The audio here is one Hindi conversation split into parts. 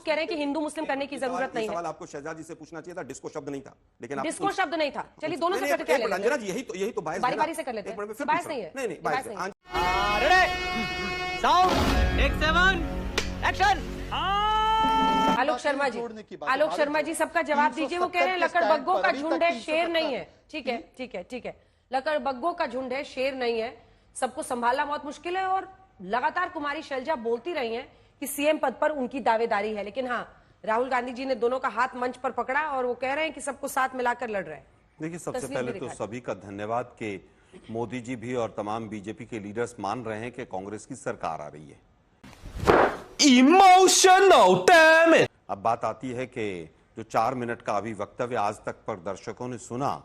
कह रहे हैं कि हिंदू मुस्लिम करने की जरूरत नहीं है। सवाल आपको शहजादी से पूछना चाहिए था, डिस्को शब्द नहीं था, लेकिन डिस्को शब्द नहीं था। चलिए दोनों से कट अंजना जी, यही तो बात, बारी बारी से कर लेते हैं। बात नहीं है, नहीं बात नहीं। Sound take 7 action. Alok Sharma ji सबका जवाब दीजिए। वो कह रहे हैं लकड़बग्गों का झुंड है, शेर नहीं है। ठीक है, लकड़बग्गों का झुंड है, शेर नहीं है। सबको संभालना बहुत मुश्किल है। और लगातार कुमारी शैलजा बोलती रही हैं कि सीएम पद पर उनकी दावेदारी है, लेकिन हाँ, राहुल गांधी जी ने दोनों का हाथ मंच पर पकड़ा और वो कह रहे हैं कि सबको साथ मिलाकर लड़ रहे हैं। देखिए, सबसे पहले तो सभी का धन्यवाद कि मोदी जी भी और तमाम बीजेपी के लीडर्स मान रहे हैं कि कांग्रेस की सरकार आ रही है। Emotional damn it. अब बात आती है कि जो 4 मिनट का अभी वक्तव्य आज तक पर दर्शकों ने सुना,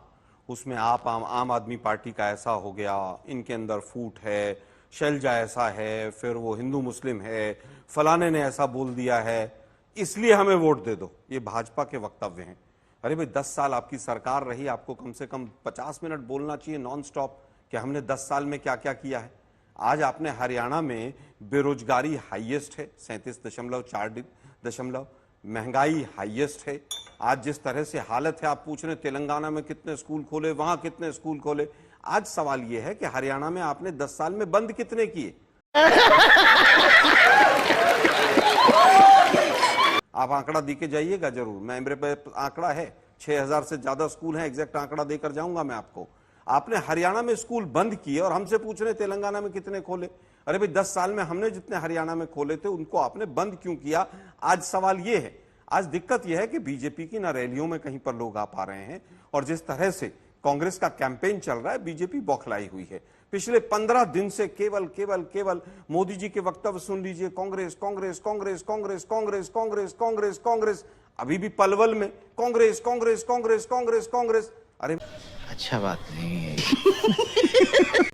उसमें आप आम आदमी पार्टी का ऐसा हो गया, इनके अंदर फूट है, शैलजा ऐसा है, फिर वो हिंदू मुस्लिम है, फलाने ने ऐसा बोल दिया है, इसलिए हमें वोट दे दो, ये भाजपा के वक्तव्य हैं। अरे भाई, 10 साल आपकी सरकार रही, आपको कम से कम 50 मिनट बोलना चाहिए नॉन स्टॉप कि हमने 10 साल में क्या क्या किया है। आज आपने हरियाणा में बेरोजगारी हाईएस्ट है 37.4, महंगाई हाईएस्ट है। आज जिस तरह से हालत है, आप पूछ रहे तेलंगाना में कितने स्कूल खोले, वहां कितने स्कूल खोले। आज सवाल यह है कि हरियाणा में आपने 10 साल में बंद कितने किए। आप आंकड़ा दी के जाइएगा जरूर, मैं मेरे पे आंकड़ा है, 6000 से ज्यादा स्कूल हैं, एग्जैक्ट आंकड़ा देकर जाऊंगा मैं आपको। आपने हरियाणा में स्कूल बंद किए और हमसे पूछ रहे तेलंगाना में कितने खोले। अरे भाई, 10 साल में हमने जितने हरियाणा में खोले थे उनको आपने बंद क्यों किया। आज सवाल यह है, आज दिक्कत यह है कि बीजेपी की ना रैलियों में कहीं पर लोग आ पा रहे हैं, और जिस तरह से कांग्रेस का कैंपेन चल रहा है, बीजेपी बौखलाई हुई है। पिछले 15 दिन से केवल मोदी जी के वक्तव्य सुन लीजिए, कांग्रेस कांग्रेस कांग्रेस कांग्रेस कांग्रेस कांग्रेस कांग्रेस कांग्रेस, अभी भी पलवल में कांग्रेस कांग्रेस कांग्रेस कांग्रेस कांग्रेस। अरे अच्छा बात नहीं है।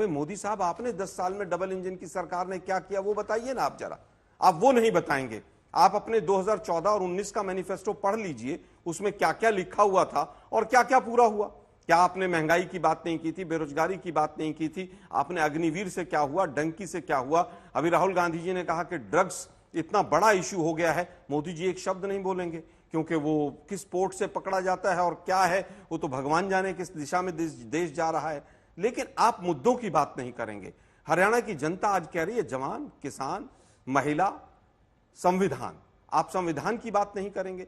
मोदी साहब, आपने 10 साल में डबल इंजन की सरकार ने क्या किया वो बताइए ना। आप जरा, आप वो नहीं बताएंगे। आप अपने 2014 और 19 का मैनिफेस्टो पढ़ लीजिए, उसमें क्या क्या लिखा हुआ था और क्या क्या पूरा हुआ। क्या आपने महंगाई की बात नहीं की थी, बेरोजगारी की बात नहीं की थी, आपने अग्निवीर से क्या हुआ, डंकी से क्या हुआ। अभी राहुल गांधी जी ने कहा कि ड्रग्स इतना बड़ा इश्यू हो गया है, मोदी जी एक शब्द नहीं बोलेंगे, क्योंकि वो किस पोर्ट से पकड़ा जाता है और क्या है वो तो भगवान जाने किस दिशा में देश जा रहा है। लेकिन आप मुद्दों की बात नहीं करेंगे। हरियाणा की जनता आज कह रही है जवान, किसान, महिला, संविधान। आप संविधान की बात नहीं करेंगे।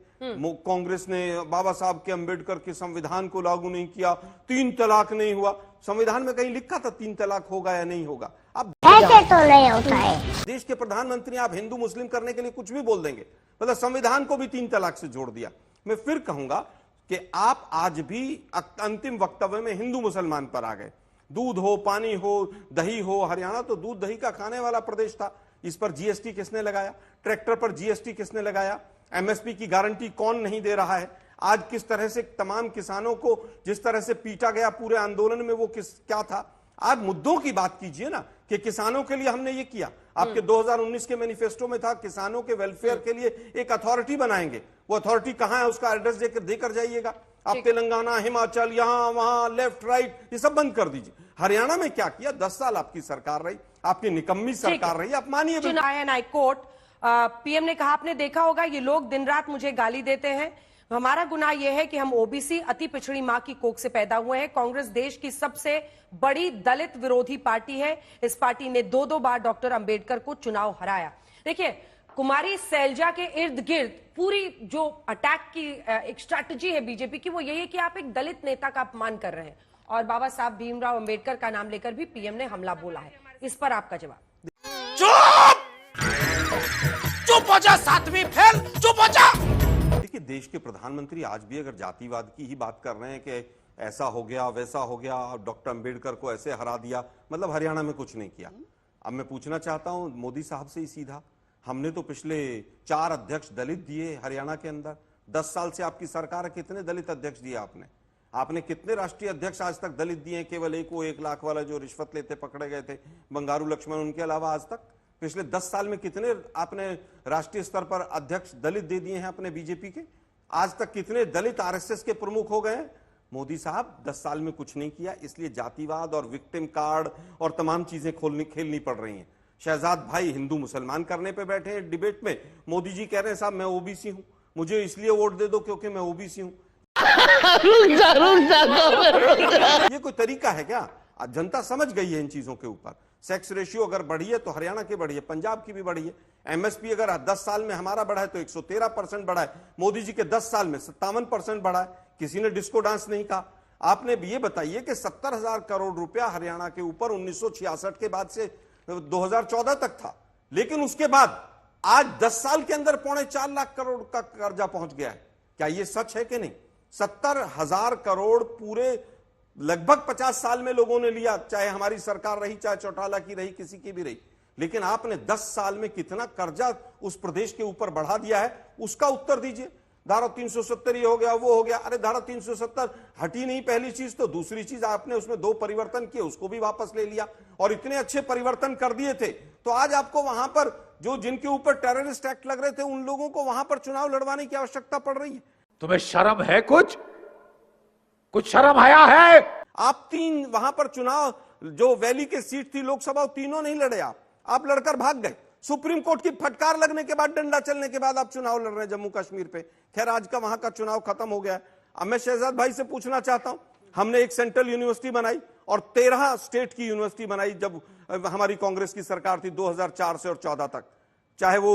कांग्रेस ने बाबा साहब के अंबेडकर के संविधान को लागू नहीं किया, 3 तलाक नहीं हुआ। संविधान में कहीं लिखा था 3 तलाक होगा या नहीं होगा? अब ऐसे तो नहीं होता है। देश के प्रधानमंत्री आप हिंदू मुस्लिम करने के लिए कुछ भी बोल देंगे, मतलब संविधान को भी 3 तलाक से जोड़ दिया। मैं फिर कहूंगा कि आप आज भी अंतिम वक्तव्य में हिंदू मुसलमान पर आ गए। दूध हो, पानी हो, दही हो, हरियाणा तो दूध दही का खाने वाला प्रदेश था। इस पर जीएसटी किसने लगाया? ट्रैक्टर पर जीएसटी किसने लगाया? एमएसपी की गारंटी कौन नहीं दे रहा है? आज किस तरह से तमाम किसानों को जिस तरह से पीटा गया पूरे आंदोलन में, वो क्या था? आप मुद्दों की बात कीजिए ना, कि किसानों के लिए हमने ये किया। आपके 2019 के मैनिफेस्टो में था किसानों के वेलफेयर के लिए एक अथॉरिटी बनाएंगे। वो अथॉरिटी कहां है, उसका एड्रेस देकर जाइएगा। आप तेलंगाना, हिमाचल, यहां वहां, लेफ्ट राइट, ये सब बंद कर दीजिए। हरियाणा में क्या किया? 10 साल आपकी सरकार रही, आपकी निकम्मी सरकार रही, आप मानिए। हाईकोर्ट पीएम ने कहा, आपने देखा होगा ये लोग दिन रात मुझे गाली देते हैं। हमारा गुनाह यह है कि हम ओबीसी अति पिछड़ी मां की कोख से पैदा हुए हैं। कांग्रेस देश की सबसे बड़ी दलित विरोधी पार्टी है। इस पार्टी ने 2 बार डॉक्टर अंबेडकर को चुनाव हराया। देखिए, कुमारी शैलजा के इर्द गिर्द पूरी जो अटैक की एक स्ट्रैटेजी है बीजेपी की, वो यही है कि आप एक दलित नेता का अपमान कर रहे हैं। और बाबा साहब भीमराव अंबेडकर का नाम लेकर भी पीएम ने हमला बोला है। इस पर आपका जवाब? चुप हो जा, 7वीं फेल, चुप हो जा। देखिए, देश के प्रधानमंत्री आज भी अगर जातिवाद की ही बात कर रहे हैं कि ऐसा हो गया, वैसा हो गया, डॉक्टर अंबेडकर को ऐसे हरा दिया, मतलब हरियाणा में कुछ नहीं किया। अब मैं पूछना चाहता हूं मोदी साहब से ही सीधा, हमने तो पिछले 4 अध्यक्ष दलित दिए हरियाणा के अंदर। 10 साल से आपकी सरकार है, कितने दलित अध्यक्ष दिए आपने? आपने कितने राष्ट्रीय अध्यक्ष आज तक दलित दिए हैं? केवल एक, वो 1 लाख वाला जो रिश्वत लेते पकड़े गए थे, बंगारू लक्ष्मण, उनके अलावा आज तक पिछले 10 साल में कितने आपने राष्ट्रीय स्तर पर अध्यक्ष दलित दे दिए हैं अपने बीजेपी के? आज तक कितने दलित आरएसएस के प्रमुख हो गए हैं? मोदी साहब 10 साल में कुछ नहीं किया, इसलिए जातिवाद और विक्टिम कार्ड और तमाम चीजें खेलनी पड़ रही हैं। शहजाद भाई हिंदू मुसलमान करने पे बैठे हैं डिबेट में। मोदी जी कह रहे हैं साहब मैं ओबीसी हूं, मुझे इसलिए वोट दे दो क्योंकि मैं ओबीसी हूं। ये कोई तरीका है क्या? जनता समझ गई है इन चीजों के ऊपर। सेक्स रेशियो अगर बढ़ी है तो हरियाणा की बढ़ी है, पंजाब की भी बढ़ी है। एमएसपी अगर 10 साल में हमारा बढ़ा है तो 113% बढ़ा है। मोदी जी के 10 साल में 57% बढ़ा है। किसी ने डिस्को डांस नहीं कहा। आपने ये बताइए कि 70,000 करोड़ रुपया हरियाणा के ऊपर 1966 के बाद से 2014 तक था, लेकिन उसके बाद आज 10 साल के अंदर 4.25 लाख करोड़ का कर्जा पहुंच गया है। क्या यह सच है कि नहीं? 70,000 करोड़ पूरे लगभग 50 साल में लोगों ने लिया, चाहे हमारी सरकार रही, चाहे चौटाला की रही, किसी की भी रही। लेकिन आपने 10 साल में कितना कर्जा उस प्रदेश के ऊपर बढ़ा दिया है, उसका उत्तर दीजिए। धारा 370 ये हो गया, वो हो गया। अरे धारा 370 हटी नहीं, पहली चीज। तो दूसरी चीज, आपने उसमें 2 परिवर्तन किए, उसको भी वापस ले लिया और इतने अच्छे परिवर्तन कर दिए थे। तो आज आपको वहां पर जो जिनके ऊपर टेररिस्ट एक्ट लग रहे थे, उन लोगों को वहां पर चुनाव लड़वाने की आवश्यकता पड़ रही है। तुम्हें शर्म है? कुछ शर्म आया है? आप 3 वहां पर चुनाव, जो वैली के सीट थी लोकसभा, तीनों नहीं लड़े आप लड़कर भाग गए। सुप्रीम कोर्ट की फटकार लगने के बाद, डंडा चलने के बाद आप चुनाव लड़ रहे हैं जम्मू कश्मीर पे। खैर आज का वहां का चुनाव खत्म हो गया है। अब मैं शहजाद भाई से पूछना चाहता हूं, हमने एक सेंट्रल यूनिवर्सिटी बनाई और 13 स्टेट की यूनिवर्सिटी बनाई जब हमारी कांग्रेस की सरकार थी 2004 से और 14 तक। चाहे वो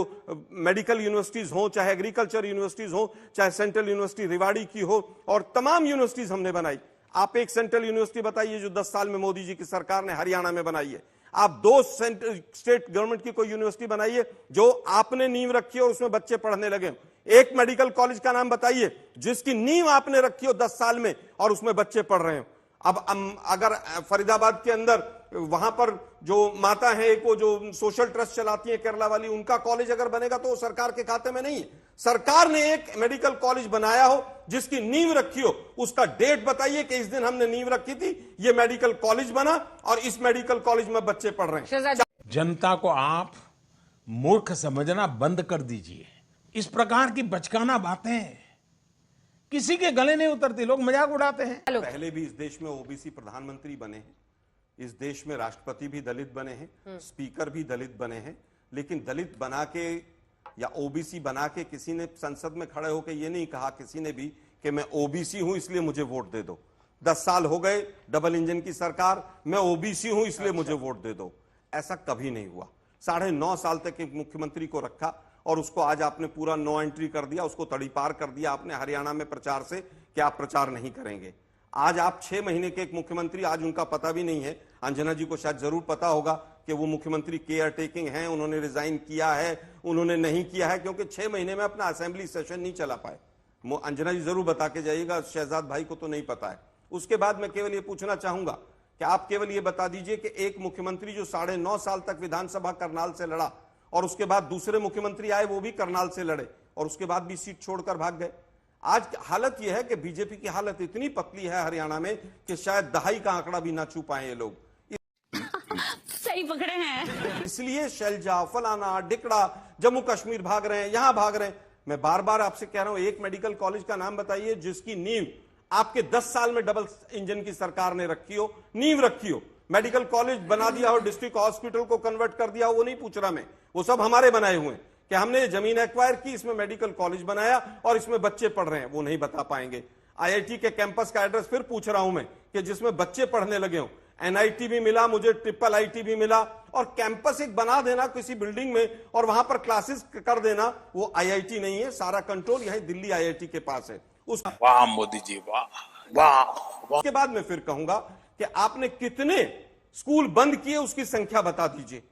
मेडिकल यूनिवर्सिटीज हो, चाहे एग्रीकल्चर यूनिवर्सिटीज हो, चाहे सेंट्रल यूनिवर्सिटी रेवाड़ी की हो, और तमाम यूनिवर्सिटीज हमने बनाई। आप एक सेंट्रल यूनिवर्सिटी बताइए जो 10 साल में मोदी जी की सरकार ने हरियाणा में बनाई है। आप 2 स्टेट गवर्नमेंट की कोई यूनिवर्सिटी बनाइए जो आपने नींव रखी हो, उसमें बच्चे पढ़ने लगे। एक मेडिकल कॉलेज का नाम बताइए जिसकी नींव आपने रखी हो 10 साल में और उसमें बच्चे पढ़ रहे हो। अब अगर फरीदाबाद के अंदर वहां पर जो माता है, एक वो जो सोशल ट्रस्ट चलाती है केरला वाली, उनका कॉलेज अगर बनेगा तो वो सरकार के खाते में नहीं है। सरकार ने एक मेडिकल कॉलेज बनाया हो जिसकी नींव रखी हो, उसका डेट बताइए कि इस दिन हमने नींव रखी थी, ये मेडिकल कॉलेज बना और इस मेडिकल कॉलेज में बच्चे पढ़ रहे हैं। जनता को आप मूर्ख समझना बंद कर दीजिए। इस प्रकार की बचकाना बातें किसी के गले नहीं उतरती, लोग मजाक उड़ाते हैं। पहले भी इस देश में ओबीसी प्रधानमंत्री बने हैं, इस देश में राष्ट्रपति भी दलित बने हैं, स्पीकर भी दलित बने हैं, लेकिन दलित बना के या ओबीसी बना के किसी ने संसद में खड़े होकर यह नहीं कहा किसी ने भी कि मैं ओबीसी हूं इसलिए मुझे वोट दे दो। 10 साल हो गए डबल इंजन की सरकार, मैं ओबीसी हूं इसलिए मुझे वोट दे दो, ऐसा कभी नहीं हुआ। 9.5 साल तक एक मुख्यमंत्री को रखा और उसको आज आपने पूरा नो एंट्री कर दिया, उसको तड़ीपार कर दिया आपने हरियाणा में प्रचार से कि आप प्रचार नहीं करेंगे। आज आप 6 महीने के एक मुख्यमंत्री, आज उनका पता भी नहीं है। अंजना जी को शायद जरूर पता होगा कि वो मुख्यमंत्री केयर टेकिंग हैं, उन्होंने रिजाइन किया है, उन्होंने नहीं किया है, क्योंकि 6 महीने में अपना असेंबली सेशन नहीं चला पाए। अंजना जी जरूर बता के जाइएगा, शहजाद भाई को तो नहीं पता है। उसके बाद मैं केवल ये पूछना चाहूंगा कि आप केवल ये बता दीजिए कि एक मुख्यमंत्री जो 9.5 साल तक विधानसभा करनाल से लड़ा और उसके बाद दूसरे मुख्यमंत्री आए, वो भी करनाल से लड़े और उसके बाद भी सीट छोड़कर भाग गए। आज हालत यह है कि बीजेपी की हालत इतनी पतली है हरियाणा में कि शायद दहाई का आंकड़ा भी ना छू पाए ये लोग। सही पकड़े हैं। इसलिए शैलजा, फलाना, डिकड़ा, जम्मू कश्मीर भाग रहे हैं, यहां भाग रहे हैं। मैं बार बार आपसे कह रहा हूं, एक मेडिकल कॉलेज का नाम बताइए जिसकी नींव आपके 10 साल में डबल इंजन की सरकार ने रखी हो, नींव रखी हो। मेडिकल कॉलेज बना दिया हो, डिस्ट्रिक्ट हॉस्पिटल को कन्वर्ट कर दिया हो, वो नहीं पूछ रहा मैं, वो सब हमारे बनाए हुए हैं कि हमने ये जमीन एक्वायर की, इसमें मेडिकल कॉलेज बनाया और इसमें बच्चे पढ़ रहे हैं, वो नहीं बता पाएंगे। आईआईटी के कैंपस का एड्रेस फिर पूछ रहा हूं मैं कि जिसमें बच्चे पढ़ने लगे हो। एनआईटी भी मिला मुझे, ट्रिपल आईटी भी मिला, और कैंपस एक बना देना किसी बिल्डिंग में और वहां पर क्लासेस कर देना, वो आईआईटी नहीं है। सारा कंट्रोल यही दिल्ली आईआईटी के पास है। वाह मोदी जी, वाह वाह। उसके बाद मैं फिर कहूंगा कि आपने कितने स्कूल बंद किए उसकी संख्या बता दीजिए।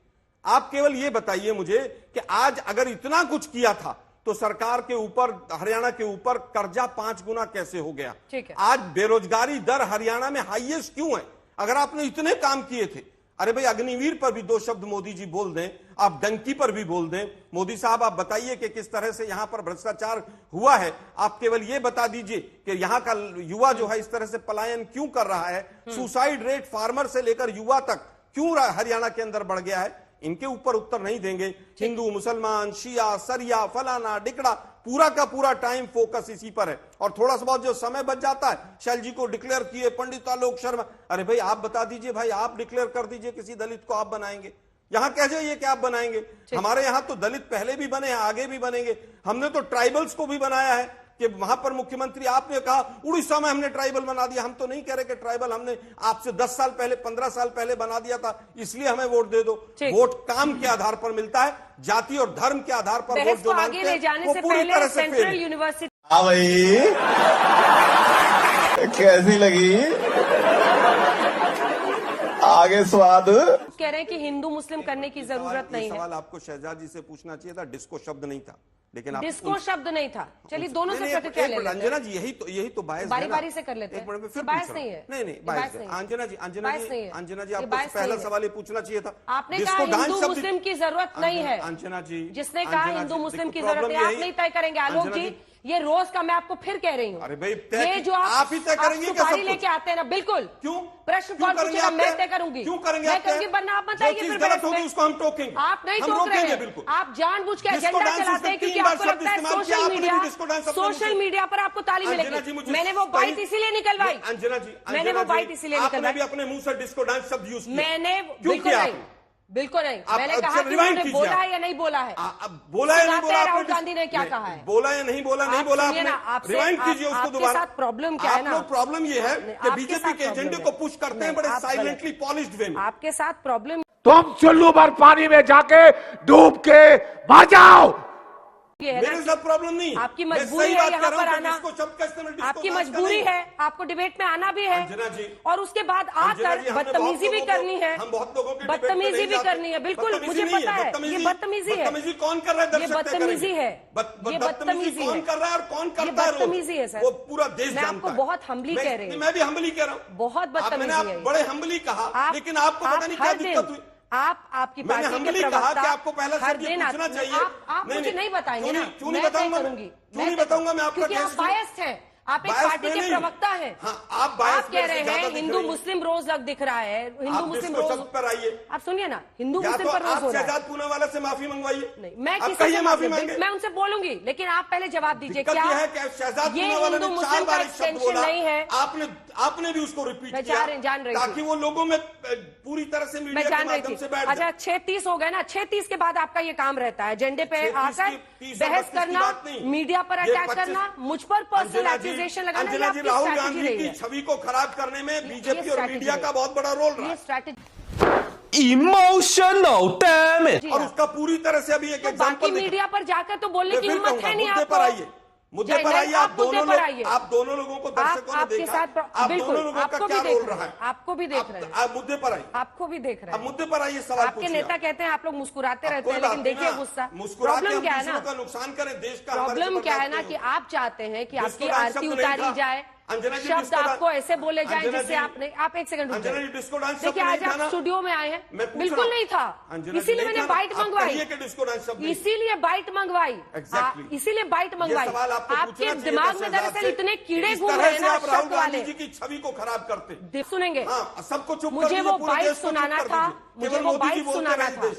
आप केवल यह बताइए मुझे कि आज अगर इतना कुछ किया था तो सरकार के ऊपर, हरियाणा के ऊपर कर्जा 5 गुना कैसे हो गया? ठीक है। आज बेरोजगारी दर हरियाणा में हाईएस्ट क्यों है? अगर आपने इतने काम किए थे, अरे भाई अग्निवीर पर भी 2 शब्द मोदी जी बोल दें, आप डंकी पर भी बोल दें। मोदी साहब आप बताइए कि किस तरह से यहां पर भ्रष्टाचार हुआ है। आप केवल यह बता दीजिए कि यहां का युवा जो है इस तरह से पलायन क्यों कर रहा है, सुसाइड रेट फार्मर से लेकर युवा तक क्यों हरियाणा के अंदर बढ़ गया है, इनके ऊपर उत्तर नहीं देंगे। हिंदू, मुसलमान, शिया, सरिया, फलाना, डिकड़ा, पूरा का पूरा टाइम फोकस इसी पर है। और थोड़ा सा बहुत जो समय बच जाता है, शैल जी को डिक्लेयर किए, पंडित आलोक शर्मा, अरे भाई आप बता दीजिए, भाई आप डिक्लेयर कर दीजिए किसी दलित को आप बनाएंगे। यहां कह जाइए कि आप बनाएंगे। हमारे यहां तो दलित पहले भी बने हैं, आगे भी बनेंगे। हमने तो ट्राइबल्स को भी बनाया है कि वहां पर मुख्यमंत्री आपने कहा उड़ीसा में हमने ट्राइबल बना दिया। हम तो नहीं कह रहे कि ट्राइबल हमने आपसे 10 साल पहले 15 साल पहले बना दिया था इसलिए हमें वोट दे दो। वोट काम के आधार पर मिलता है, जाति और धर्म के आधार पर वोट जो आगे ले जाने से पहले सेंट्रल यूनिवर्सिटी भाई कैसी लगी आगे स्वाद? कह रहे हैं कि हिंदू मुस्लिम करने की जरूरत नहीं है। सवाल आपको शहजाद जी से पूछना चाहिए था, डिस्को शब्द नहीं था, लेकिन डिस्को शब्द नहीं था। चलिए दोनों से प्रतिक्रिया ले लेते हैं। अंजना जी यही तो बायस बारी बारी से कर लेते हैं। एक मिनट में फिर बायस नहीं है। नहीं बायस है। अंजना जी आपको पहला सवाल ये पूछना चाहिए था। आपने कहा हिंदू मुस्लिम की जरूरत नहीं है। अंजना जी जिसने कहा हिंदू मुस्लिम की जरूरत है, आप नहीं तय करेंगे। आलोक जी ये रोज का मैं आपको फिर कह रही हूँ। अरे भाई ये जो आप ही तय करेंगे क्या? सुपारी लेके आते हैं ना, बिल्कुल। क्यों प्रश्न कौन पूछेगा? मैं तय करूंगी। क्यों करेंगे? मैं करूंगी, वरना आप बताइए फिर गलत होगी उसको हम टोकेंगे। आप नहीं टोक रहे हैं, बिल्कुल। आप जानबूझ के एजेंडा चलाते हैं क्योंकि आपको लगता है सोशल मीडिया पर आपको ताली मिलेगी। मैंने वो बाइट इसीलिए निकलवाई। अंजना जी मैंने वो बाइट इसीलिए निकलवाई। भी अपने मुंह से डिस्को डांस शब्द यूज किया। मैंने बिल्कुल नहीं। मैंने कहा कि रिवाइंड उन्होंने बोला है या नहीं बोला है। बोला है नहीं बोला? राहुल गांधी ने क्या कहा है? बोला या नहीं बोला? नहीं बोला आपने। रिवाइंड कीजिए उसको दोबारा। आपके साथ प्रॉब्लम क्या है ना? प्रॉब्लम ये है कि बीजेपी के एजेंडे को पुश करते हैं बड़े साइलेंटली पॉलिश्ड वे में। आपके साथ प्रॉब्लम तुम चुल्लू भर पानी में जाके डूब के मर जाओ। मेरे साथ प्रॉब्लम नहीं। आपकी मजबूरी है यहाँ पर आना। आपकी मजबूरी है, आपको डिबेट में आना भी है। और उसके बाद आकर बदतमीजी भी करनी है। हम बहुत लोगों की बदतमीजी भी करनी है। बिल्कुल मुझे पता है ये बदतमीजी है। बदतमीजी कौन कर रहा है? ये बदतमीजी है। ये बदतमीजी कौन कर रहा है और कौन करता है? बदतमीजी है सर। वो पूरा देश मैं जानता आपको है। बहुत हम्बली कह रही हूँ। मैं भी हम्बली कह रहा हूँ। बहुत बदतमीजी है। बड़े हम्बली कहा, लेकिन आपको पता नहीं क्या दिक्कत हुई। आपकी मैंने पार्टी हम्बली के कहा प्रवक्ता कि आपको पहला हर शब्द ये दिन पूछना चाहिए। आप मुझे नहीं बताएंगे ना। क्यों नहीं बताऊंगा? क्यों नहीं बताऊंगा मैं आपका? क्योंकि आप बायस्ड हैं। आप एक पार्टी के प्रवक्ता हैं। आप कह रहे हैं हिंदू मुस्लिम रोज लग दिख रहा है। हिंदू मुस्लिम रोज पर आइए। आप सुनिए ना, हिंदू मुस्लिम पर रोज हो रहा है। शहजाद पूनावाला से माफी मंगवाइए। नहीं, मैं किसी से माफी मांगे? मैं उनसे बोलूंगी, लेकिन आप पहले जवाब दीजिए। क्या ये हिंदू मुस्लिम का एक्सटेंशन नहीं है? आपने भी उसको रिपीट किया जान रही ताकि वो लोगों में पूरी तरह से मीडिया के माध्यम से बैठ। अच्छा 36 हो गए ना, 36 के बाद आपका ये काम रहता है एजेंडे पे आकर बहस करना, मीडिया पर अटैक करना, मुझ पर पर्सनल एक्यूजेशन लगाना। राहुल गांधी की छवि को खराब करने में बीजेपी और मीडिया का बहुत बड़ा रोल रहा है। Strategy emotional damage. और उसका पूरी तरह से अभी एक बाकी मीडिया पर जाकर तो बोलने की हिम्मत है नहीं आपको। मुद्दे पर आइए। आप दोनों लोगों को दर्शकों ने देखा। आप दोनों लोगों का क्या रोल रहा है? आपको भी देख रहे हैं। आप मुद्दे पर आइए। आपको भी देख रहे हैं। अब मुद्दे पर आइए, सवाल आपके नेता कहते हैं आप लोग मुस्कुराते रहते हैं, लेकिन देखिए गुस्सा। प्रॉब्लम क्या है ना, नुकसान करें देश का। प्रॉब्लम क्या है ना कि आप चाहते हैं कि आपकी आरती उतारी जाए, शब्द आपको ऐसे बोले जाएं जिससे आप एक सेकंड देखिए। आज आप स्टूडियो में आए हैं, बिल्कुल नहीं था, इसीलिए मैंने बाइट मंगवाई। इसीलिए बाइट मंगवाई। इसीलिए बाइट मंगवाई। आपके दिमाग में दरअसल इतने कीड़े घूम रहे हैं ना शब्द वाले की छवि को खराब करते। सुनेंगे सबको चुप। मुझे वो बाइट सुनाना था, मुझे वो बाइट सुनाना था,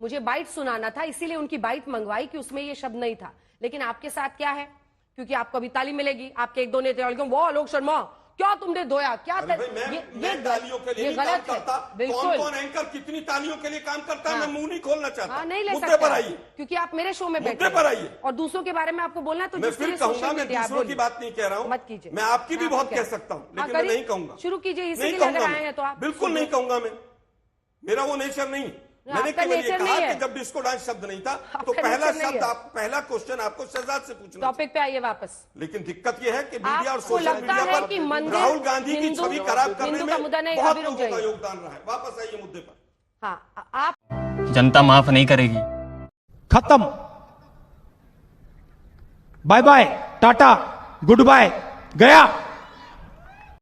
मुझे बाइट सुनाना था, इसीलिए उनकी बाइट मंगवाई कि उसमें ये शब्द नहीं था। लेकिन आपके साथ क्या है, क्योंकि आपको अभी ताली मिलेगी। आपके एक दो नेता वाह आलोक शर्मा क्या तुमने धोया, क्या ये तालियों के लिए गलत है। बिल्कुल कौन एंकर कितनी तालियों के लिए काम करता है? मैं मुंह नहीं खोलना चाहता। नहीं ले मुद्दे पर आइए, क्योंकि आप मेरे शो में मुद्दे पर आइए। और दूसरों के बारे में आपको बोलना है तो मैं फिर कहूंगा, मैं दूसरों की बात नहीं कह रहा हूँ, मत कीजिए। मैं आपकी भी बहुत कह सकता हूँ, लेकिन मैं नहीं कहूंगा। शुरू कीजिए, इसीलिए अगर आए हैं तो आप। बिल्कुल नहीं कहूंगा मैं, मेरा वो नेचर नहीं। मैंने केवल ये कहा कि जब डिस्को डांस शब्द नहीं था तो पहला शब्द पहला क्वेश्चन आपको शहजाद से पूछना। टॉपिक पे आइए वापस। लेकिन दिक्कत यह है कि मीडिया और सोशल मीडिया पर राहुल राहुल गांधी की छवि खराब करने में बहुत लोगों का योगदान रहा है। वापस आइए मुद्दे पर। हाँ, आप जनता माफ नहीं करेगी। खत्म, bye bye, tata, good bye, गया।